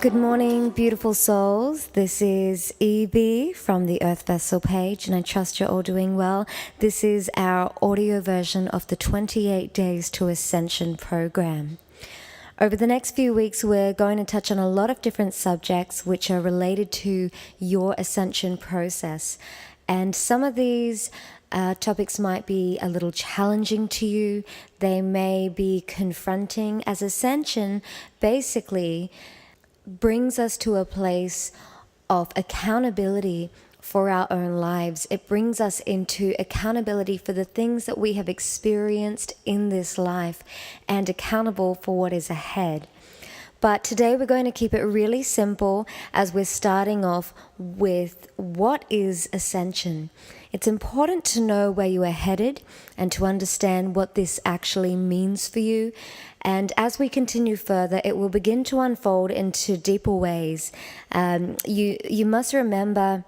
Good morning, beautiful souls. This is Evie from the Earth Vessel page, and I trust you're all doing well. This is our audio version of the 28 Days to Ascension program. Over the next few weeks, we're going to touch on a lot of different subjects which are related to your ascension process. And some of these topics might be a little challenging to you. They may be confronting, as ascension basically brings us to a place of accountability for our own lives. It brings us into accountability for the things that we have experienced in this life and accountable for what is ahead. But today we're going to keep it really simple as we're starting off with what is ascension. It's important to know where you are headed and to understand what this actually means for you. And as we continue further, it will begin to unfold into deeper ways. You must remember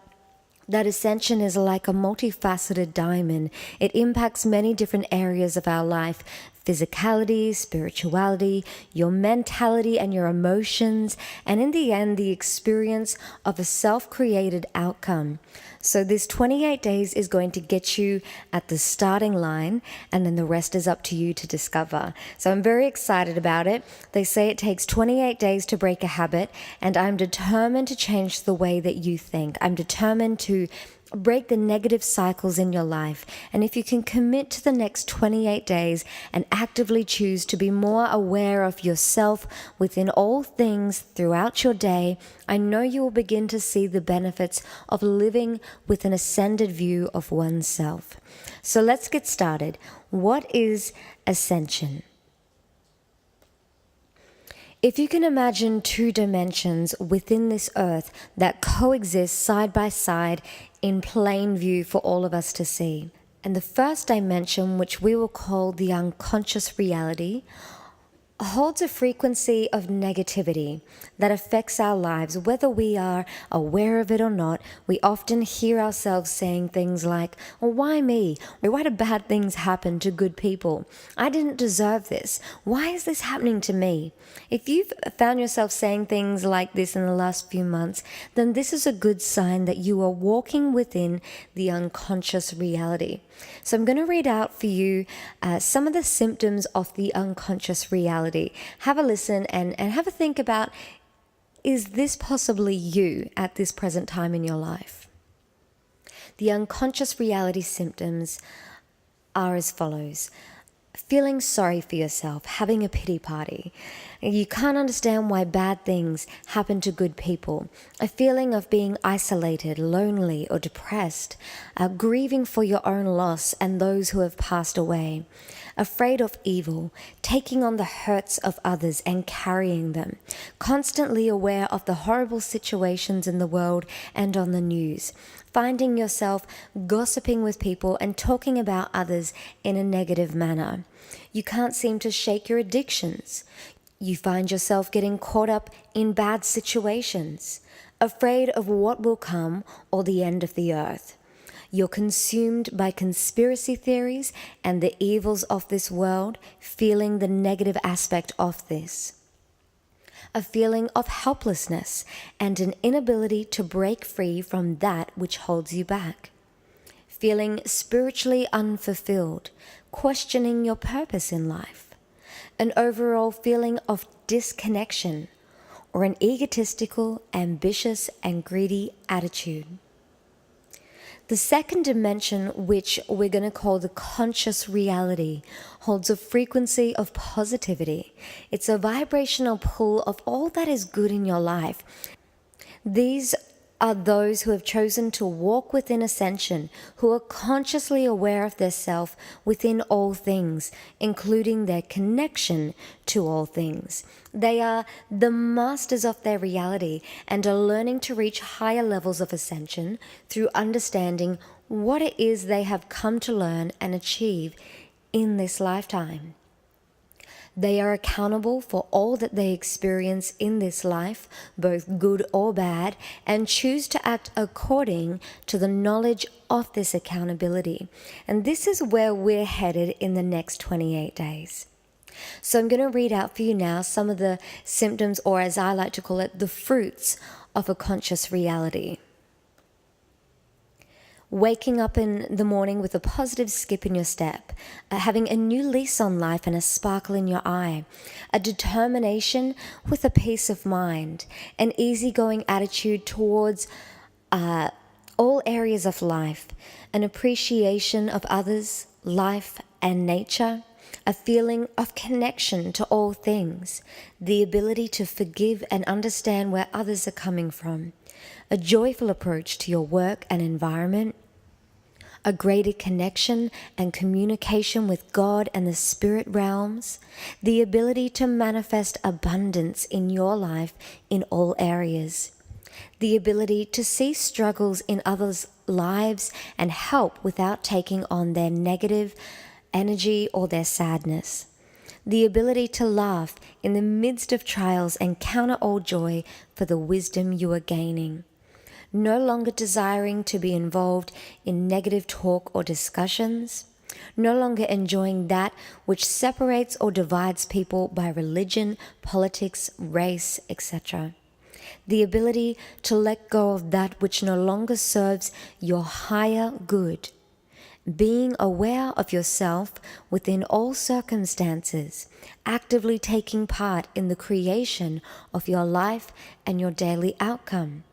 that ascension is like a multifaceted diamond. It impacts many different areas of our life: physicality, spirituality, your mentality and your emotions, and in the end, the experience of a self-created outcome. So this 28 days is going to get you at the starting line, and then the rest is up to you to discover. So I'm very excited about it. They say it takes 28 days to break a habit, and I'm determined to change the way that you think. I'm determined to break the negative cycles in your life. And if you can commit to the next 28 days and actively choose to be more aware of yourself within all things throughout your day, I know you will begin to see the benefits of living with an ascended view of oneself. So let's get started. What is ascension? If you can imagine two dimensions within this earth that coexist side by side in plain view for all of us to see, and the first dimension, which we will call the unconscious reality, holds a frequency of negativity that affects our lives, whether we are aware of it or not. We often hear ourselves saying things like, "Well, why me? Why do bad things happen to good people? I didn't deserve this. Why is this happening to me?" If you've found yourself saying things like this in the last few months, then this is a good sign that you are walking within the unconscious reality. So I'm going to read out for you some of the symptoms of the unconscious reality. Have a listen and have a think about, is this possibly you at this present time in your life? The unconscious reality symptoms are as follows: feeling sorry for yourself, having a pity party. You can't understand why bad things happen to good people. A feeling of being isolated, lonely, or depressed. Grieving for your own loss and those who have passed away. Afraid of evil, taking on the hurts of others and carrying them. Constantly aware of the horrible situations in the world and on the news. Finding yourself gossiping with people and talking about others in a negative manner. You can't seem to shake your addictions. You find yourself getting caught up in bad situations, afraid of what will come or the end of the earth. You're consumed by conspiracy theories and the evils of this world, feeling the negative aspect of this. A feeling of helplessness and an inability to break free from that which holds you back. Feeling spiritually unfulfilled, questioning your purpose in life. An overall feeling of disconnection, or an egotistical, ambitious, and greedy attitude. The second dimension, which we're going to call the conscious reality, holds a frequency of positivity. It's a vibrational pull of all that is good in your life. These are those who have chosen to walk within ascension, who are consciously aware of their self within all things, including their connection to all things. They are the masters of their reality and are learning to reach higher levels of ascension through understanding what it is they have come to learn and achieve in this lifetime. They are accountable for all that they experience in this life, both good or bad, and choose to act according to the knowledge of this accountability. And this is where we're headed in the next 28 days. So I'm going to read out for you now some of the symptoms, or as I like to call it, the fruits of a conscious reality. Waking up in the morning with a positive skip in your step, having a new lease on life and a sparkle in your eye, a determination with a peace of mind, an easygoing attitude towards all areas of life, an appreciation of others, life, and nature, a feeling of connection to all things, the ability to forgive and understand where others are coming from, a joyful approach to your work and environment, a greater connection and communication with God and the spirit realms, the ability to manifest abundance in your life in all areas, the ability to see struggles in others' lives and help without taking on their negative energy or their sadness, the ability to laugh in the midst of trials and count it all joy for the wisdom you are gaining, no longer desiring to be involved in negative talk or discussions, no longer enjoying that which separates or divides people by religion, politics, race, etc. The ability to let go of that which no longer serves your higher good. Being aware of yourself within all circumstances, actively taking part in the creation of your life and your daily outcome.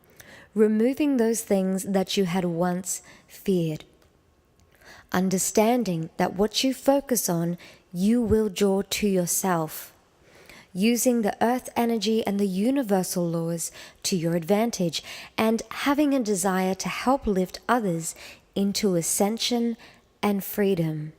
Removing those things that you had once feared. Understanding that what you focus on, you will draw to yourself. Using the earth energy and the universal laws to your advantage, and having a desire to help lift others into ascension and freedom.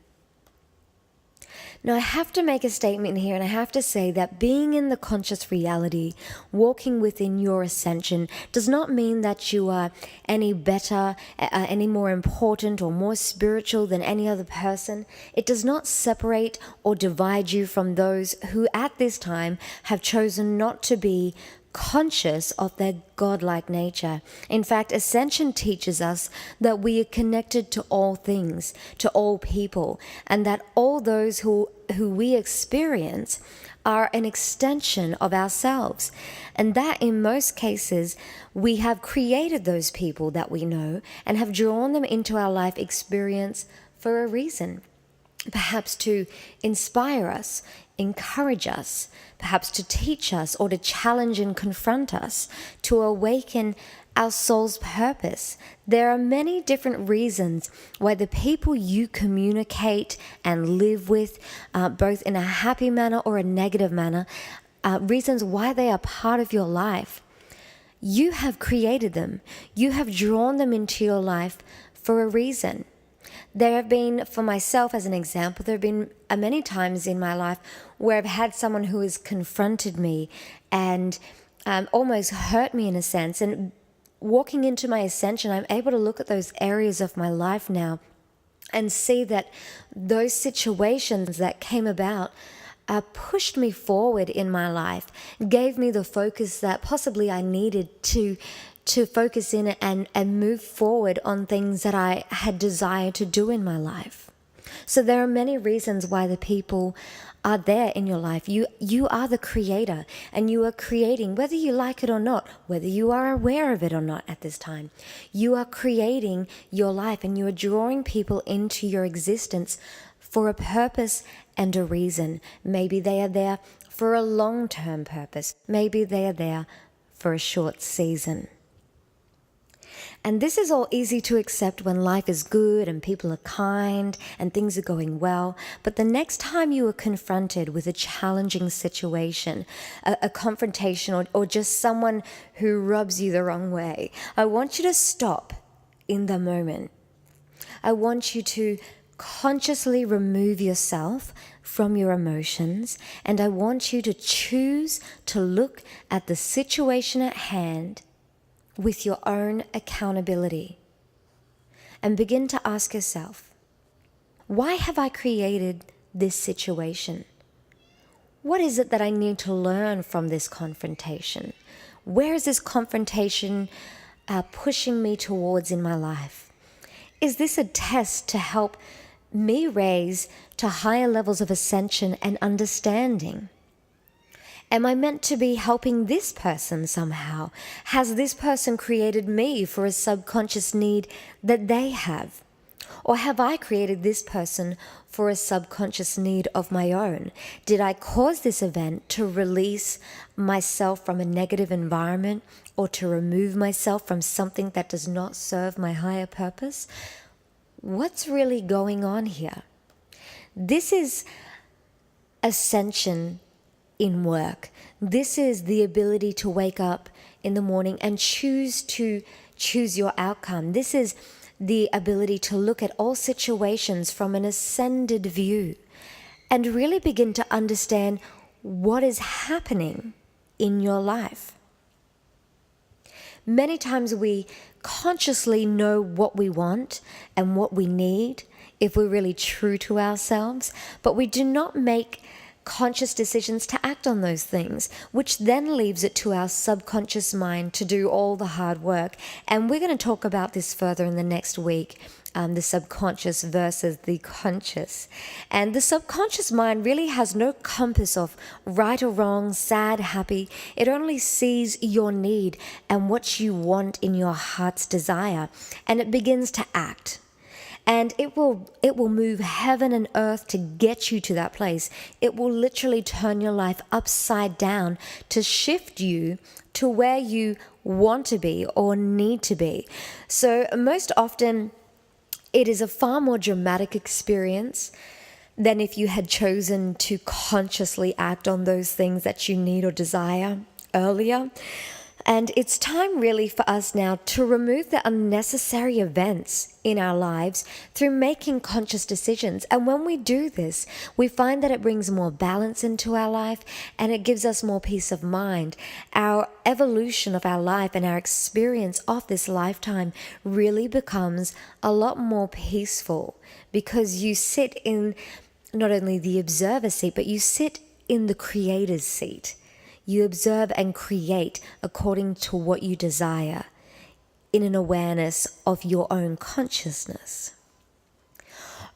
Now, I have to make a statement here, and I have to say that being in the conscious reality, walking within your ascension, does not mean that you are any better, any more important, or more spiritual than any other person. It does not separate or divide you from those who at this time have chosen not to be conscious of their godlike nature. In fact, Ascension teaches us that we are connected to all things, to all people, and that all those who we experience are an extension of ourselves. And that in most cases, we have created those people that we know and have drawn them into our life experience for a reason. Perhaps to inspire us, encourage us, perhaps to teach us or to challenge and confront us, to awaken our soul's purpose. There are many different reasons why the people you communicate and live with, both in a happy manner or a negative manner, reasons why they are part of your life. You have created them. You have drawn them into your life for a reason. There have been, for myself as an example, there have been many times in my life where I've had someone who has confronted me and almost hurt me in a sense. And walking into my ascension, I'm able to look at those areas of my life now and see that those situations that came about pushed me forward in my life, gave me the focus that possibly I needed to focus in and move forward on things that I had desired to do in my life. So there are many reasons why the people are there in your life. You are the creator, and you are creating, whether you like it or not, whether you are aware of it or not at this time. You are creating your life, and you are drawing people into your existence for a purpose and a reason. Maybe they are there for a long-term purpose. Maybe they are there for a short season. And this is all easy to accept when life is good and people are kind and things are going well. But the next time you are confronted with a challenging situation, a confrontation, or just someone who rubs you the wrong way, I want you to stop in the moment. I want you to consciously remove yourself from your emotions, and I want you to choose to look at the situation at hand with your own accountability, and begin to ask yourself, why have I created this situation? What is it that I need to learn from this confrontation? Where is this confrontation pushing me towards in my life? Is this a test to help me raise to higher levels of ascension and understanding? Am I meant to be helping this person somehow? Has this person created me for a subconscious need that they have? Or have I created this person for a subconscious need of my own? Did I cause this event to release myself from a negative environment or to remove myself from something that does not serve my higher purpose? What's really going on here? This is ascension in work. This is the ability to wake up in the morning and choose your outcome. This is the ability to look at all situations from an ascended view and really begin to understand what is happening in your life. Many times we consciously know what we want and what we need if we're really true to ourselves, but we do not make conscious decisions to act on those things, which then leaves it to our subconscious mind to do all the hard work. And we're going to talk about this further in the next week, the subconscious versus the conscious. And the subconscious mind really has no compass of right or wrong, sad, happy. It only sees your need and what you want in your heart's desire, and it begins to act. And it will move heaven and earth to get you to that place. It will literally turn your life upside down to shift you to where you want to be or need to be. So most often, it is a far more dramatic experience than if you had chosen to consciously act on those things that you need or desire earlier. And it's time really for us now to remove the unnecessary events in our lives through making conscious decisions. And when we do this, we find that it brings more balance into our life and it gives us more peace of mind. Our evolution of our life and our experience of this lifetime really becomes a lot more peaceful because you sit in not only the observer seat, but you sit in the creator's seat. You observe and create according to what you desire in an awareness of your own consciousness.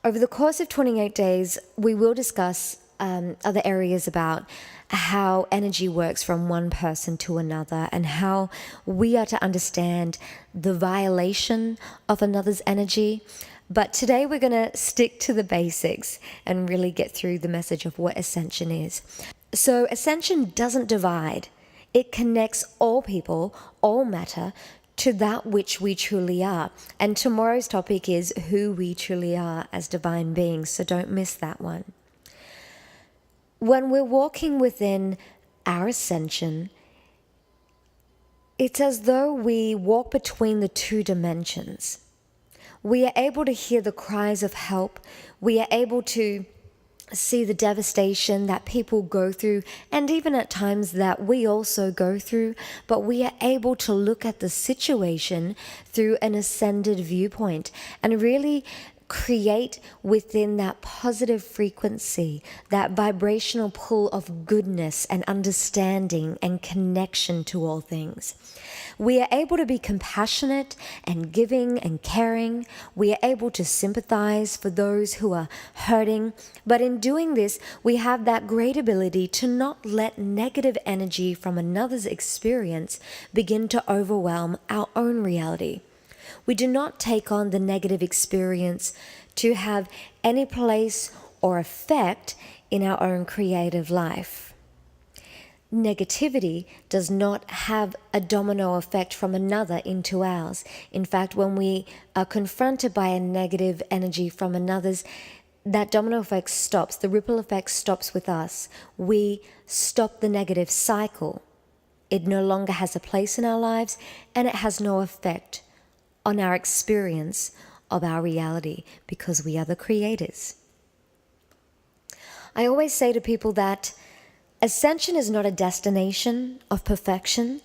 Over the course of 28 days, we will discuss other areas about how energy works from one person to another and how we are to understand the violation of another's energy. But today we're going to stick to the basics and really get through the message of what Ascension is. So Ascension doesn't divide. It connects all people, all matter, to that which we truly are. And tomorrow's topic is who we truly are as divine beings, so don't miss that one. When we're walking within our ascension, it's as though we walk between the two dimensions. We are able to hear the cries of help. We are able to see the devastation that people go through, and even at times that we also go through, but we are able to look at the situation through an ascended viewpoint and really create within that positive frequency, that vibrational pull of goodness and understanding and connection to all things. We are able to be compassionate and giving and caring. We are able to sympathize for those who are hurting. But in doing this, we have that great ability to not let negative energy from another's experience begin to overwhelm our own reality. We do not take on the negative experience to have any place or effect in our own creative life. Negativity does not have a domino effect from another into ours. In fact, when we are confronted by a negative energy from another's, that domino effect stops. The ripple effect stops with us. We stop the negative cycle. It no longer has a place in our lives, and it has no effect on our experience of our reality because we are the creators. I always say to people that Ascension is not a destination of perfection,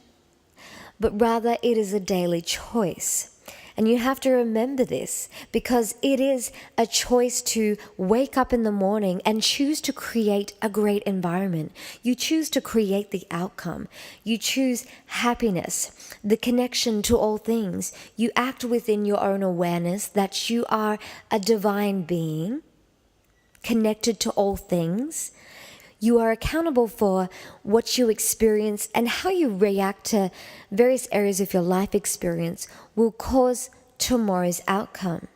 but rather it is a daily choice. And you have to remember this because it is a choice to wake up in the morning and choose to create a great environment. You choose to create the outcome. You choose happiness, the connection to all things. You act within your own awareness that you are a divine being connected to all things. You are accountable for what you experience, and how you react to various areas of your life experience will cause tomorrow's outcome.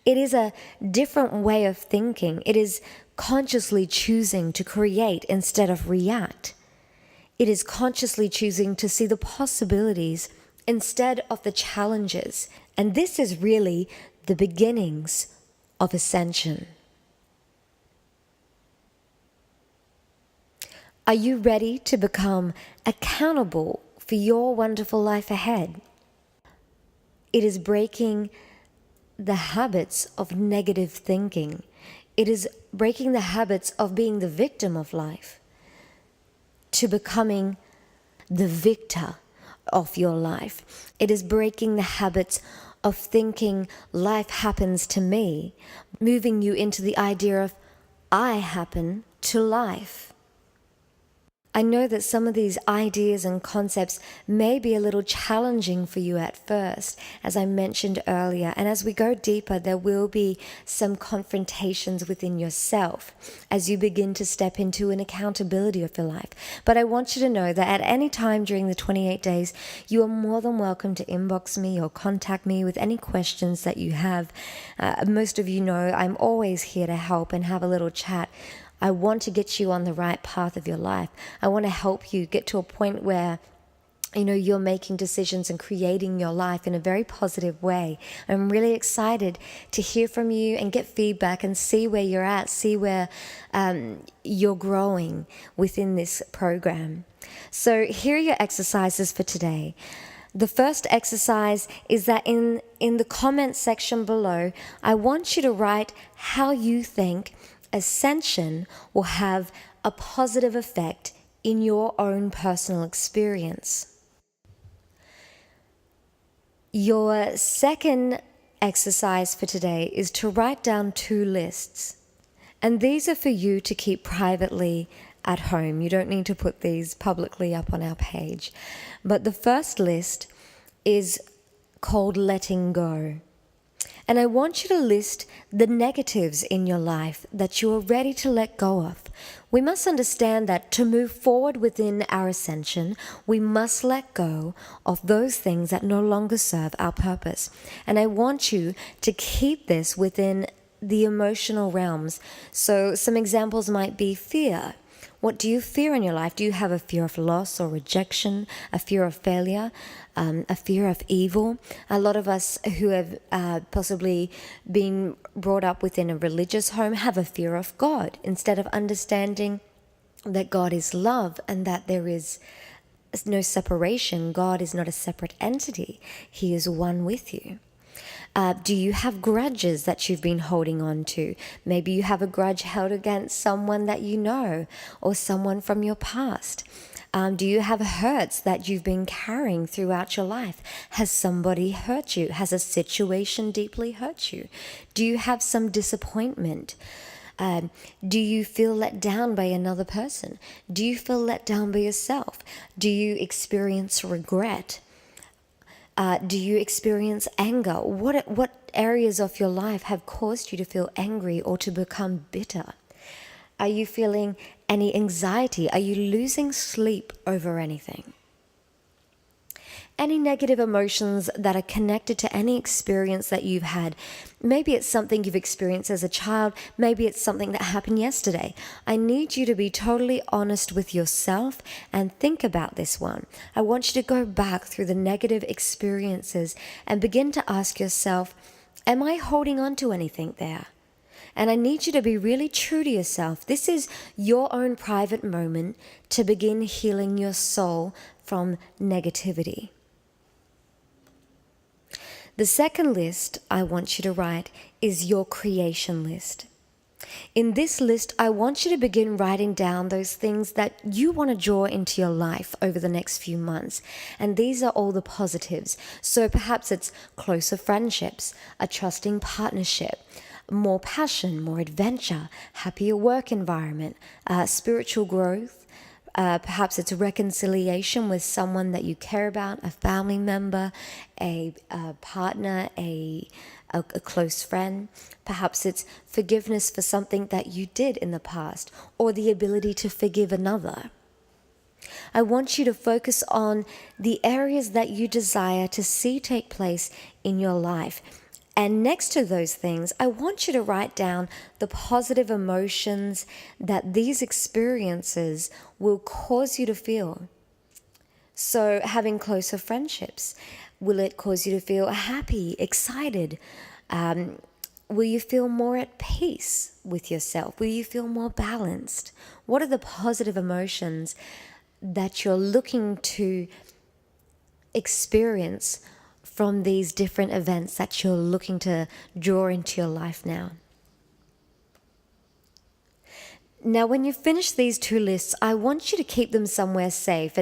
It is a different way of thinking. It is consciously choosing to create instead of react. It is consciously choosing to see the possibilities instead of the challenges. And this is really the beginnings of ascension. Are you ready to become accountable for your wonderful life ahead? It is breaking the habits of negative thinking. It is breaking the habits of being the victim of life to becoming the victor of your life. It is breaking the habits of thinking life happens to me, moving you into the idea of I happen to life. I know that some of these ideas and concepts may be a little challenging for you at first, as I mentioned earlier. And as we go deeper, there will be some confrontations within yourself as you begin to step into an accountability of your life. But I want you to know that at any time during the 28 days, you are more than welcome to inbox me or contact me with any questions that you have. Most of you know I'm always here to help and have a little chat. I want to get you on the right path of your life. I want to help you get to a point where you're making decisions and creating your life in a very positive way. I'm really excited to hear from you and get feedback and see where you're at, see where you're growing within this program. So here are your exercises for today. The first exercise is that in the comment section below, I want you to write how you think Ascension will have a positive effect in your own personal experience. Your second exercise for today is to write down 2 lists. And these are for you to keep privately at home. You don't need to put these publicly up on our page. But the first list is called Letting Go. And I want you to list the negatives in your life that you are ready to let go of. We must understand that to move forward within our ascension, we must let go of those things that no longer serve our purpose. And I want you to keep this within the emotional realms. So some examples might be fear. What do you fear in your life? Do you have a fear of loss or rejection, a fear of failure, a fear of evil? A lot of us who have possibly been brought up within a religious home have a fear of God, instead of understanding that God is love and that there is no separation. God is not a separate entity. He is one with you. Do you have grudges that you've been holding on to? Maybe you have a grudge held against someone that you know or someone from your past. Do you have hurts that you've been carrying throughout your life? Has somebody hurt you? Has a situation deeply hurt you? Do you have some disappointment? Do you feel let down by another person? Do you feel let down by yourself? Do you experience regret? Do you experience anger? What areas of your life have caused you to feel angry or to become bitter? Are you feeling any anxiety? Are you losing sleep over anything? Any negative emotions that are connected to any experience that you've had. Maybe it's something you've experienced as a child. Maybe it's something that happened yesterday. I need you to be totally honest with yourself and think about this one. I want you to go back through the negative experiences and begin to ask yourself, am I holding on to anything there? And I need you to be really true to yourself. This is your own private moment to begin healing your soul from negativity. The second list I want you to write is your creation list. In this list, I want you to begin writing down those things that you want to draw into your life over the next few months. And these are all the positives. So perhaps it's closer friendships, a trusting partnership, more passion, more adventure, happier work environment, spiritual growth. Perhaps it's reconciliation with someone that you care about, a family member, a partner, a close friend. Perhaps it's forgiveness for something that you did in the past, or the ability to forgive another. I want you to focus on the areas that you desire to see take place in your life. And next to those things, I want you to write down the positive emotions that these experiences will cause you to feel. So having closer friendships, will it cause you to feel happy, excited? Will you feel more at peace with yourself? Will you feel more balanced? What are the positive emotions that you're looking to experience from these different events that you're looking to draw into your life now? Now, when you finish these two lists, I want you to keep them somewhere safe.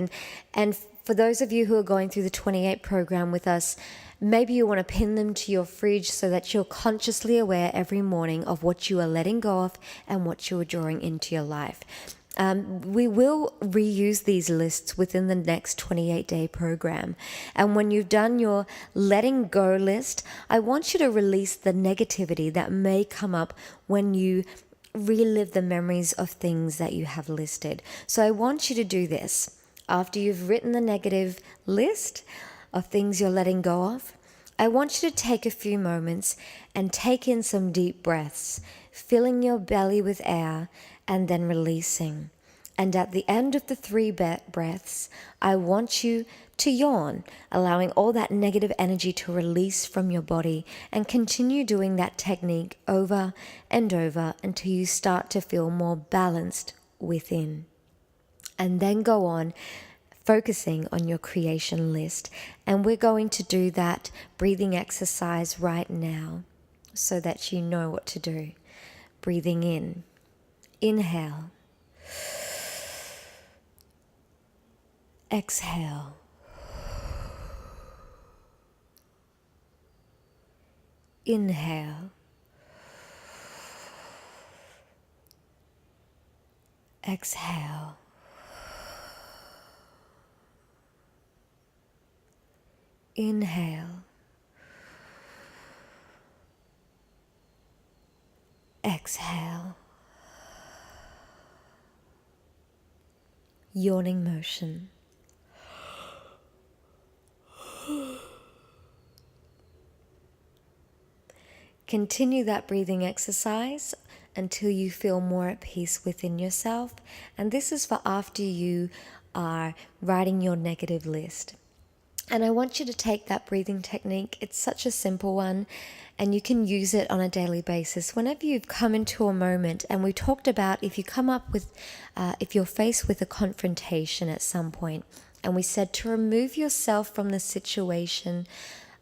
And for those of you who are going through the 28 program with us, maybe you want to pin them to your fridge so that you're consciously aware every morning of what you are letting go of and what you are drawing into your life. We will reuse these lists within the next 28-day program. And when you've done your letting go list, I want you to release the negativity that may come up when you relive the memories of things that you have listed. So I want you to do this. After you've written the negative list of things you're letting go of, I want you to take a few moments and take in some deep breaths, filling your belly with air and then releasing. And at the end of the 3 breaths, I want you to yawn, allowing all that negative energy to release from your body, and continue doing that technique over and over until you start to feel more balanced within. And then go on focusing on your creation list. And we're going to do that breathing exercise right now so that you know what to do. Breathing in. Inhale. Exhale. Inhale. Exhale. Inhale. Exhale. Yawning motion. Continue that breathing exercise until you feel more at peace within yourself. And this is for after you are writing your negative list. And I want you to take that breathing technique. It's such a simple one, and you can use it on a daily basis. Whenever you've come into a moment, and we talked about if you're faced with a confrontation at some point, and we said to remove yourself from the situation,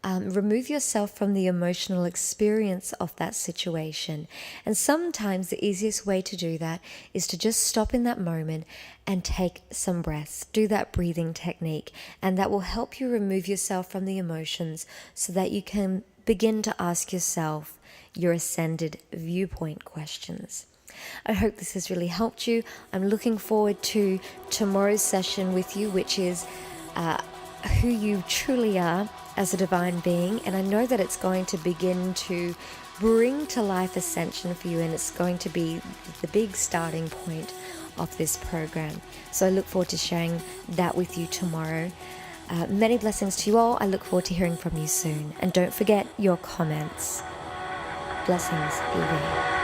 remove yourself from the emotional experience of that situation. And sometimes the easiest way to do that is to just stop in that moment and take some breaths. Do that breathing technique, and that will help you remove yourself from the emotions so that you can begin to ask yourself your ascended viewpoint questions. I hope this has really helped you. I'm looking forward to tomorrow's session with you, which is who you truly are as a divine being. And I know that it's going to begin to bring to life Ascension for you, and it's going to be the big starting point of this program. So I look forward to sharing that with you tomorrow. Many blessings to you all. I look forward to hearing from you soon. And don't forget your comments. Blessings, Evie.